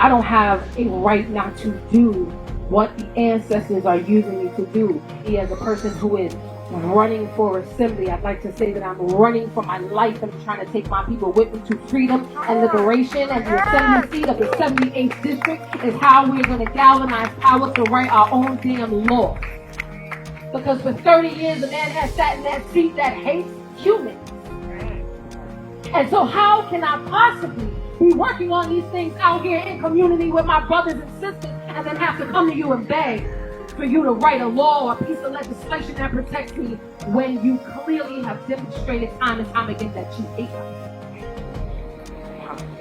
I don't have a right not to do what the ancestors are using me to do. As a person who is running for assembly, I'd like to say that I'm running for my life. I'm trying to take my people with me to freedom and liberation, and the assembly seat of the 78th district is how we're going to galvanize power to write our own damn law. Because for 30 years, a man has sat in that seat that hates humans. And so how can I possibly be working on these things out here in community with my brothers and sisters and then have to come to you and beg for you to write a law or a piece of legislation that protects me when you clearly have demonstrated time and time again that you hate us?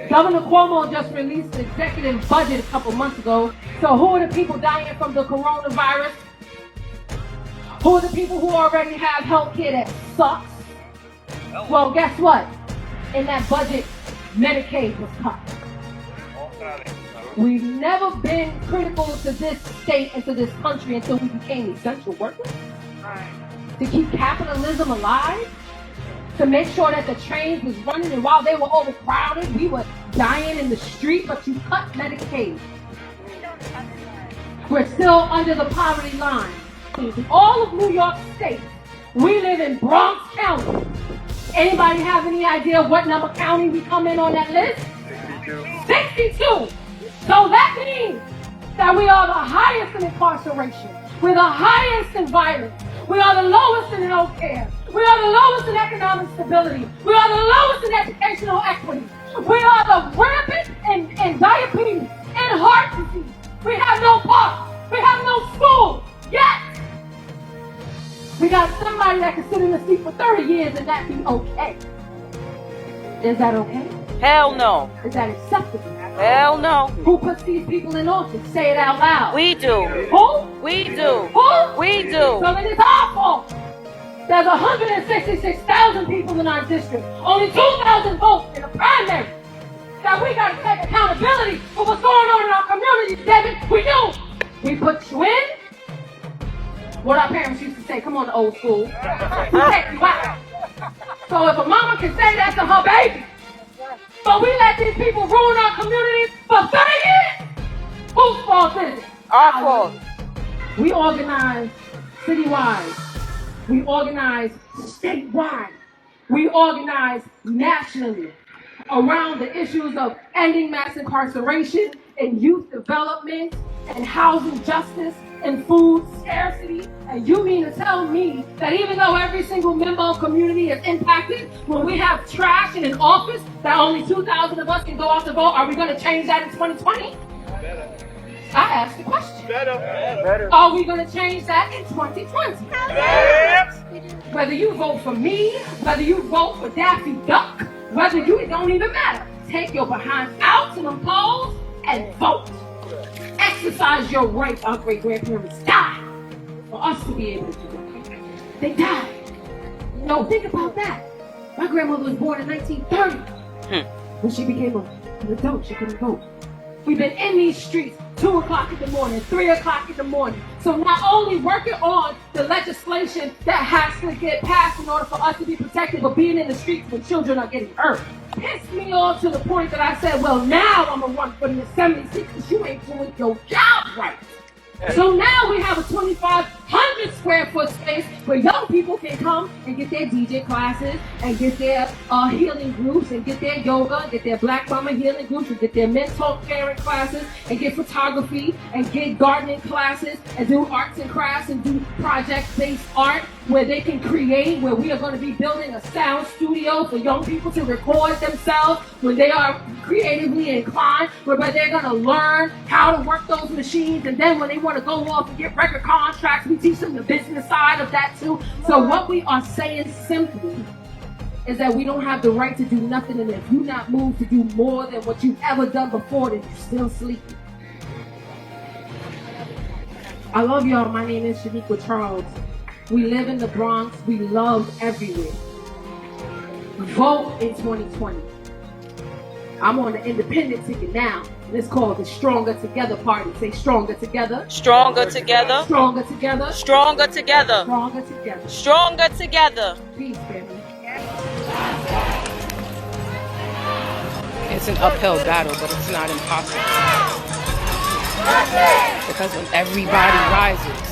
Governor Cuomo just released an executive budget a couple months ago. So who are the people dying from the coronavirus? Who are the people who already have health care that sucks? Well, guess what? In that budget, Medicaid was cut. We've never been critical to this state and to this country until we became essential workers. To keep capitalism alive, to make sure that the trains was running, and while they were overcrowded, we were dying in the street, but you cut Medicaid. We're still under the poverty line. In all of New York State, we live in Bronx County. Anybody have any idea what number county we come in on that list? 62. So that means that we are the highest in incarceration. We're the highest in violence. We are the lowest in health care. We are the lowest in economic stability. We are the lowest in educational equity. We are the rampant in diabetes and heart disease. We have no parks. We have no schools. Yet, we got somebody that can sit in the seat for 30 years and that be okay. Is that okay? Hell no. Is that acceptable? Hell no. Who puts these people in office? Say it out loud. We do. Who? We do. Who? We do. So then it's our fault. There's 166,000 people in our district. Only 2,000 votes in the primary. That we got to take accountability for what's going on in our community, David. We do. We put you in. What our parents used to say, come on, the old school. We take you out. So if a mama can say that to her baby, but we let these people ruin our communities for 30 years, whose fault is it? Our fault. We organize citywide. We organize statewide. We organize nationally around the issues of ending mass incarceration and youth development and housing justice and food scarcity. And you mean to tell me that even though every single member of community is impacted, when we have trash in an office that only 2,000 of us can go out to vote, are we going to change that in 2020? I asked the question. Better. Are we going to change that in 2020? Yes. Whether you vote for me, whether you vote for Daffy Duck, whether you, it don't even matter. Take your behind out to the polls and vote. Exercise your right. Our great-grandparents died for us to be able to do it. They died. No, think about that. My grandmother was born in 1930. When she became an adult, she couldn't vote. We've been in these streets 2 o'clock in the morning, 3 o'clock in the morning. So not only working on the legislation that has to get passed in order for us to be protected, but being in the streets when children are getting hurt. Pissed me off to the point that I said, well, now I'm going to run for the assembly seat because you ain't doing your job right. So now we have a 2,500 square foot space where young people can come and get their DJ classes and get their healing groups and get their yoga, and get their Black Mama healing groups and get their mental parent classes and get photography and get gardening classes and do arts and crafts and do project-based art where they can create, where we are going to be building a sound studio for young people to record themselves when they are creatively inclined, where they're going to learn how to work those machines, and then when they want to go off and get record contracts, we teach them the business side of that too. So what we are saying simply is that we don't have the right to do nothing, and if you're not moved to do more than what you've ever done before, then you're still sleeping. I love y'all. My name is Shanequa Charles. We live in the Bronx. We love everywhere. Vote in 2020. I'm on the independent ticket now. And it's called the Stronger Together Party. Say stronger together. Stronger together. Stronger together. Stronger together. Stronger together. Stronger together. Peace, family. It's an uphill battle, but it's not impossible. Because when everybody rises,